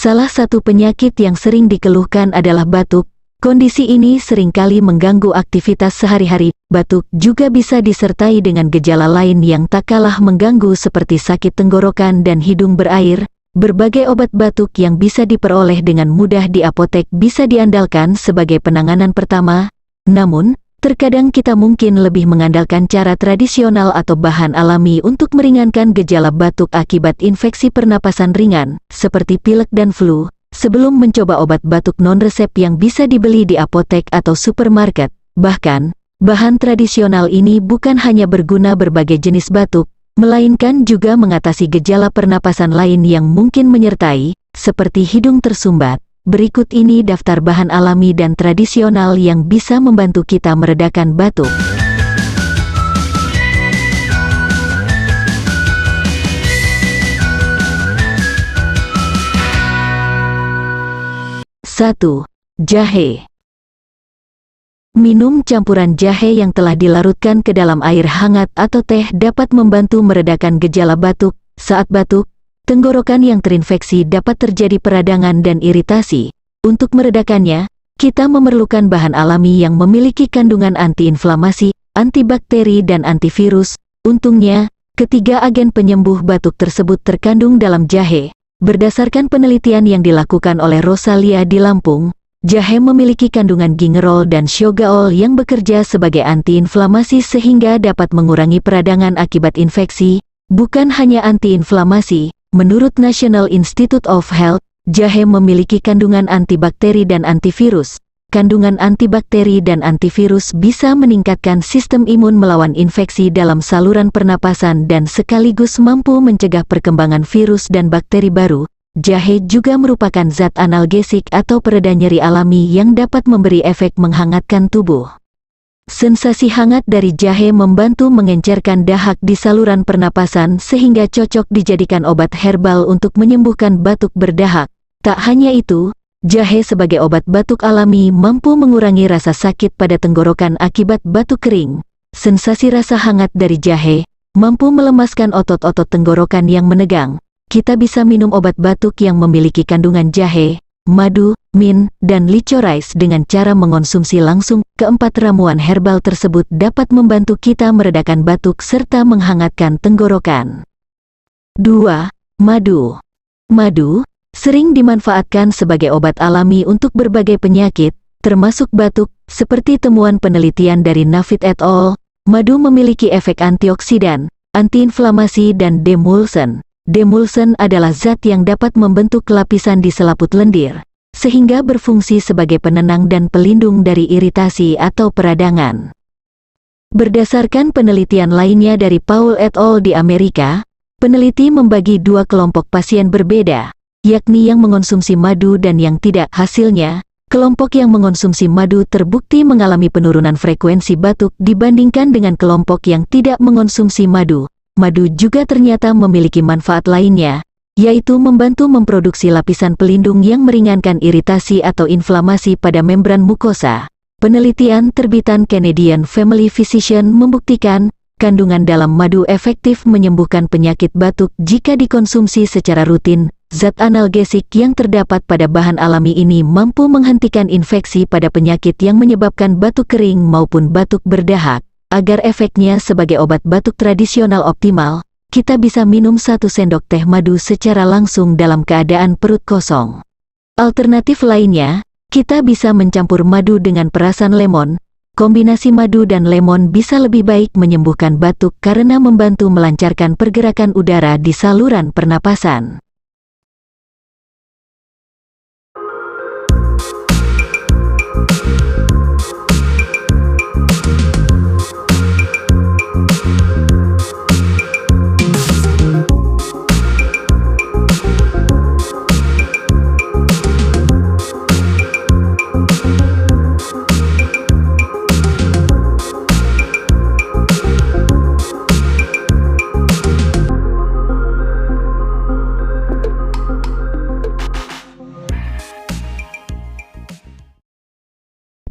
Salah satu penyakit yang sering dikeluhkan adalah batuk. Kondisi ini seringkali mengganggu aktivitas sehari-hari. Batuk juga bisa disertai dengan gejala lain yang tak kalah mengganggu seperti sakit tenggorokan dan hidung berair. Berbagai obat batuk yang bisa diperoleh dengan mudah di apotek bisa diandalkan sebagai penanganan pertama. Namun, terkadang kita mungkin lebih mengandalkan cara tradisional atau bahan alami untuk meringankan gejala batuk akibat infeksi pernapasan ringan, seperti pilek dan flu. Sebelum mencoba obat batuk non-resep yang bisa dibeli di apotek atau supermarket, bahkan, bahan tradisional ini bukan hanya berguna berbagai jenis batuk, melainkan juga mengatasi gejala pernapasan lain yang mungkin menyertai, seperti hidung tersumbat. Berikut ini daftar bahan alami dan tradisional yang bisa membantu kita meredakan batuk. 1. Jahe. Minum campuran jahe yang telah dilarutkan ke dalam air hangat atau teh dapat membantu meredakan gejala batuk. Saat batuk, tenggorokan yang terinfeksi dapat terjadi peradangan dan iritasi. Untuk meredakannya, kita memerlukan bahan alami yang memiliki kandungan antiinflamasi, antibakteri dan antivirus. Untungnya, ketiga agen penyembuh batuk tersebut terkandung dalam jahe. Berdasarkan penelitian yang dilakukan oleh Rosalia di Lampung, jahe memiliki kandungan gingerol dan shogaol yang bekerja sebagai antiinflamasi sehingga dapat mengurangi peradangan akibat infeksi. Bukan hanya antiinflamasi, menurut National Institute of Health, jahe memiliki kandungan antibakteri dan antivirus. Kandungan antibakteri dan antivirus bisa meningkatkan sistem imun melawan infeksi dalam saluran pernapasan dan sekaligus mampu mencegah perkembangan virus dan bakteri baru. Jahe juga merupakan zat analgesik atau pereda nyeri alami yang dapat memberi efek menghangatkan tubuh. Sensasi hangat dari jahe membantu mengencerkan dahak di saluran pernapasan sehingga cocok dijadikan obat herbal untuk menyembuhkan batuk berdahak. Tak hanya itu, jahe sebagai obat batuk alami mampu mengurangi rasa sakit pada tenggorokan akibat batuk kering. Sensasi rasa hangat dari jahe mampu melemaskan otot-otot tenggorokan yang menegang. Kita bisa minum obat batuk yang memiliki kandungan jahe, madu, mint, dan licorice dengan cara mengonsumsi langsung. Keempat ramuan herbal tersebut dapat membantu kita meredakan batuk serta menghangatkan tenggorokan. 2. Madu. Madu sering dimanfaatkan sebagai obat alami untuk berbagai penyakit, termasuk batuk, seperti temuan penelitian dari Navid et al. Madu memiliki efek antioksidan, antiinflamasi dan demulsen. Demulsen adalah zat yang dapat membentuk lapisan di selaput lendir, sehingga berfungsi sebagai penenang dan pelindung dari iritasi atau peradangan. Berdasarkan penelitian lainnya dari Paul et al. Di Amerika, peneliti membagi dua kelompok pasien berbeda, yakni yang mengonsumsi madu dan yang tidak. Hasilnya, kelompok yang mengonsumsi madu terbukti mengalami penurunan frekuensi batuk dibandingkan dengan kelompok yang tidak mengonsumsi madu. Madu juga ternyata memiliki manfaat lainnya, yaitu membantu memproduksi lapisan pelindung yang meringankan iritasi atau inflamasi pada membran mukosa. Penelitian terbitan Canadian Family Physician membuktikan, kandungan dalam madu efektif menyembuhkan penyakit batuk jika dikonsumsi secara rutin. Zat analgesik yang terdapat pada bahan alami ini mampu menghentikan infeksi pada penyakit yang menyebabkan batuk kering maupun batuk berdahak. Agar efeknya sebagai obat batuk tradisional optimal, kita bisa minum 1 sendok teh madu secara langsung dalam keadaan perut kosong. Alternatif lainnya, kita bisa mencampur madu dengan perasan lemon. Kombinasi madu dan lemon bisa lebih baik menyembuhkan batuk karena membantu melancarkan pergerakan udara di saluran pernapasan.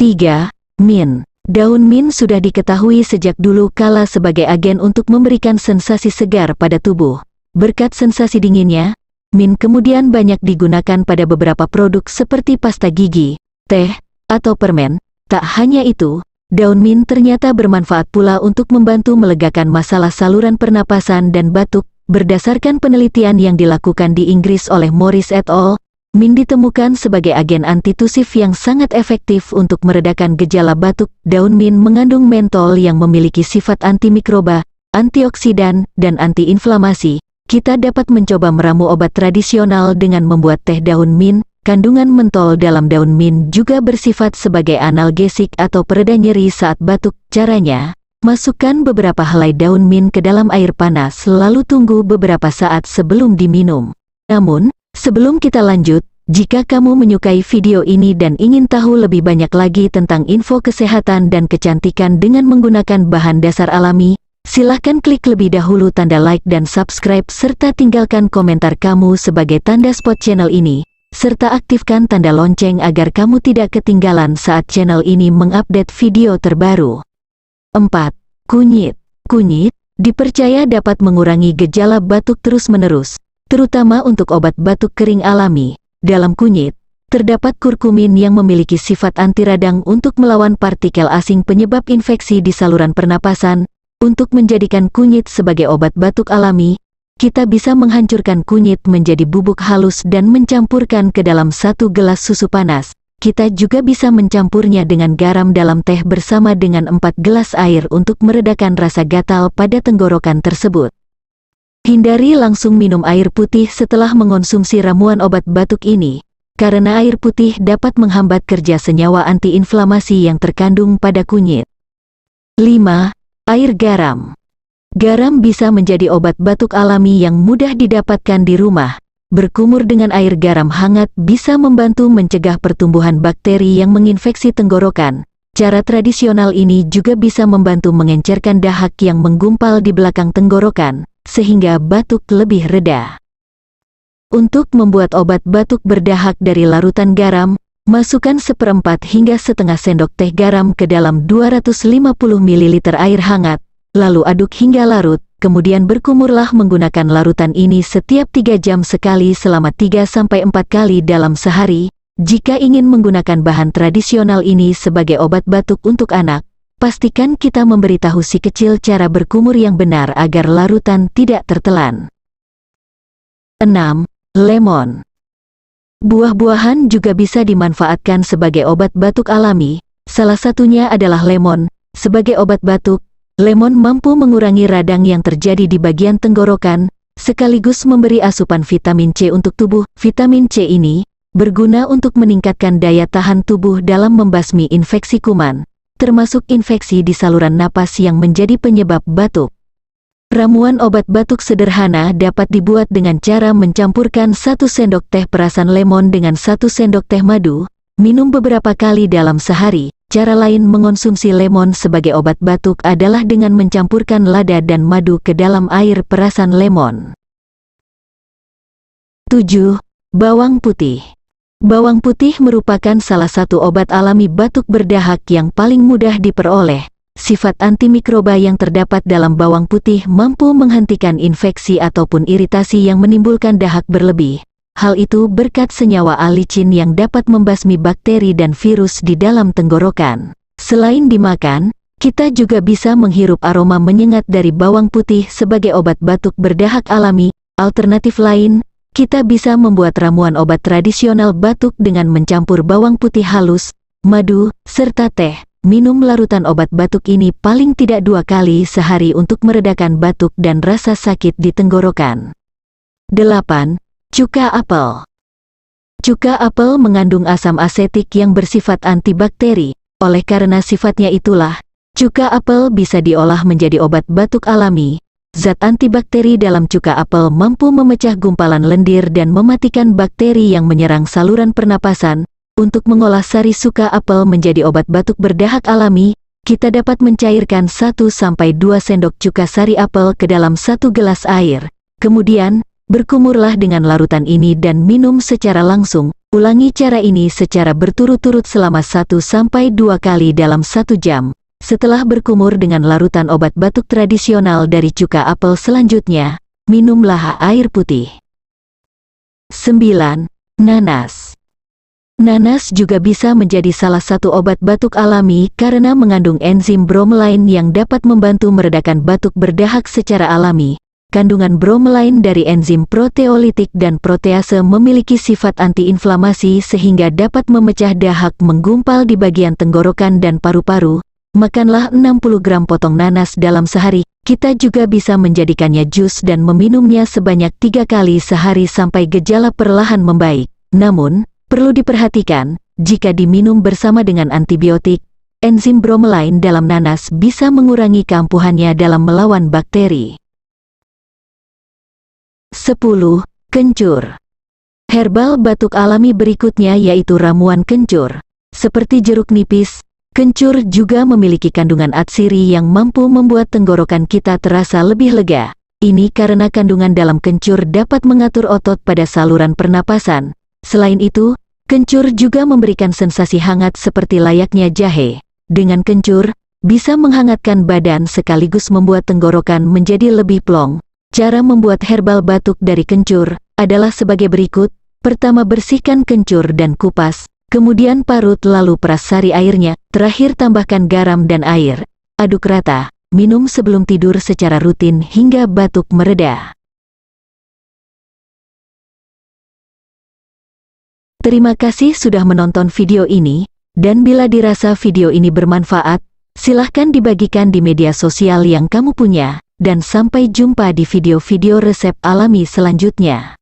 3. Mint. Daun mint sudah diketahui sejak dulu kala sebagai agen untuk memberikan sensasi segar pada tubuh. Berkat sensasi dinginnya, mint kemudian banyak digunakan pada beberapa produk seperti pasta gigi, teh, atau permen. Tak hanya itu, daun mint ternyata bermanfaat pula untuk membantu melegakan masalah saluran pernapasan dan batuk. Berdasarkan penelitian yang dilakukan di Inggris oleh Morris et al., mint ditemukan sebagai agen antitusif yang sangat efektif untuk meredakan gejala batuk. Daun mint mengandung mentol yang memiliki sifat antimikroba, antioksidan, dan antiinflamasi. Kita dapat mencoba meramu obat tradisional dengan membuat teh daun mint. Kandungan mentol dalam daun mint juga bersifat sebagai analgesik atau pereda nyeri saat batuk. Caranya, masukkan beberapa helai daun mint ke dalam air panas lalu tunggu beberapa saat sebelum diminum. Namun, sebelum kita lanjut, jika kamu menyukai video ini dan ingin tahu lebih banyak lagi tentang info kesehatan dan kecantikan dengan menggunakan bahan dasar alami, silahkan klik lebih dahulu tanda like dan subscribe serta tinggalkan komentar kamu sebagai tanda support channel ini. Serta aktifkan tanda lonceng agar kamu tidak ketinggalan saat channel ini mengupdate video terbaru. 4. Kunyit. Kunyit dipercaya dapat mengurangi gejala batuk terus-menerus, terutama untuk obat batuk kering alami. Dalam kunyit, terdapat kurkumin yang memiliki sifat anti radang untuk melawan partikel asing penyebab infeksi di saluran pernapasan. Untuk menjadikan kunyit sebagai obat batuk alami, kita bisa menghancurkan kunyit menjadi bubuk halus dan mencampurkan ke dalam 1 gelas susu panas. Kita juga bisa mencampurnya dengan garam dalam teh bersama dengan 4 gelas air untuk meredakan rasa gatal pada tenggorokan tersebut. Hindari langsung minum air putih setelah mengonsumsi ramuan obat batuk ini, karena air putih dapat menghambat kerja senyawa antiinflamasi yang terkandung pada kunyit. 5. Air garam. Garam bisa menjadi obat batuk alami yang mudah didapatkan di rumah. Berkumur dengan air garam hangat bisa membantu mencegah pertumbuhan bakteri yang menginfeksi tenggorokan. Cara tradisional ini juga bisa membantu mengencerkan dahak yang menggumpal di belakang tenggorokan, sehingga batuk lebih reda. Untuk membuat obat batuk berdahak dari larutan garam, masukkan 1/4 hingga setengah sendok teh garam ke dalam 250 ml air hangat. Lalu aduk hingga larut, kemudian berkumurlah menggunakan larutan ini setiap 3 jam sekali selama 3-4 kali dalam sehari. Jika ingin menggunakan bahan tradisional ini sebagai obat batuk untuk anak, pastikan kita memberitahu si kecil cara berkumur yang benar agar larutan tidak tertelan. 6. Lemon. Buah-buahan juga bisa dimanfaatkan sebagai obat batuk alami, salah satunya adalah lemon. Sebagai obat batuk, lemon mampu mengurangi radang yang terjadi di bagian tenggorokan, sekaligus memberi asupan vitamin C untuk tubuh. Vitamin C ini berguna untuk meningkatkan daya tahan tubuh dalam membasmi infeksi kuman, termasuk infeksi di saluran napas yang menjadi penyebab batuk. Ramuan obat batuk sederhana dapat dibuat dengan cara mencampurkan 1 sendok teh perasan lemon dengan 1 sendok teh madu, minum beberapa kali dalam sehari. Cara lain mengonsumsi lemon sebagai obat batuk adalah dengan mencampurkan lada dan madu ke dalam air perasan lemon. 7. Bawang putih. Bawang putih merupakan salah satu obat alami batuk berdahak yang paling mudah diperoleh. Sifat antimikroba yang terdapat dalam bawang putih mampu menghentikan infeksi ataupun iritasi yang menimbulkan dahak berlebih. Hal itu berkat senyawa alicin yang dapat membasmi bakteri dan virus di dalam tenggorokan. Selain dimakan, kita juga bisa menghirup aroma menyengat dari bawang putih sebagai obat batuk berdahak alami. Alternatif lain, kita bisa membuat ramuan obat tradisional batuk dengan mencampur bawang putih halus, madu, serta teh. Minum larutan obat batuk ini paling tidak 2 kali sehari untuk meredakan batuk dan rasa sakit di tenggorokan. 8. Cuka apel. Cuka apel mengandung asam asetik yang bersifat antibakteri. Oleh karena sifatnya itulah, cuka apel bisa diolah menjadi obat batuk alami. Zat antibakteri dalam cuka apel mampu memecah gumpalan lendir dan mematikan bakteri yang menyerang saluran pernapasan. Untuk mengolah sari cuka apel menjadi obat batuk berdahak alami, kita dapat mencairkan 1-2 sendok cuka sari apel ke dalam 1 gelas air. Kemudian, berkumurlah dengan larutan ini dan minum secara langsung. Ulangi cara ini secara berturut-turut selama 1-2 kali dalam 1 jam. Setelah berkumur dengan larutan obat batuk tradisional dari cuka apel selanjutnya, minumlah air putih. 9. Nanas. Nanas juga bisa menjadi salah satu obat batuk alami karena mengandung enzim bromelain yang dapat membantu meredakan batuk berdahak secara alami. Kandungan bromelain dari enzim proteolitik dan protease memiliki sifat antiinflamasi sehingga dapat memecah dahak menggumpal di bagian tenggorokan dan paru-paru. Makanlah 60 gram potong nanas dalam sehari. Kita juga bisa menjadikannya jus dan meminumnya sebanyak 3 kali sehari sampai gejala perlahan membaik. Namun, perlu diperhatikan, jika diminum bersama dengan antibiotik, enzim bromelain dalam nanas bisa mengurangi keampuhannya dalam melawan bakteri. 10. Kencur. Herbal batuk alami berikutnya yaitu ramuan kencur. Seperti jeruk nipis, kencur juga memiliki kandungan atsiri yang mampu membuat tenggorokan kita terasa lebih lega. Ini karena kandungan dalam kencur dapat mengatur otot pada saluran pernapasan. Selain itu, kencur juga memberikan sensasi hangat seperti layaknya jahe. Dengan kencur, bisa menghangatkan badan sekaligus membuat tenggorokan menjadi lebih plong. Cara membuat herbal batuk dari kencur adalah sebagai berikut. Pertama, bersihkan kencur dan kupas, kemudian parut lalu peras sari airnya, terakhir tambahkan garam dan air. Aduk rata, minum sebelum tidur secara rutin hingga batuk mereda. Terima kasih sudah menonton video ini, dan bila dirasa video ini bermanfaat, silahkan dibagikan di media sosial yang kamu punya, dan sampai jumpa di video-video resep alami selanjutnya.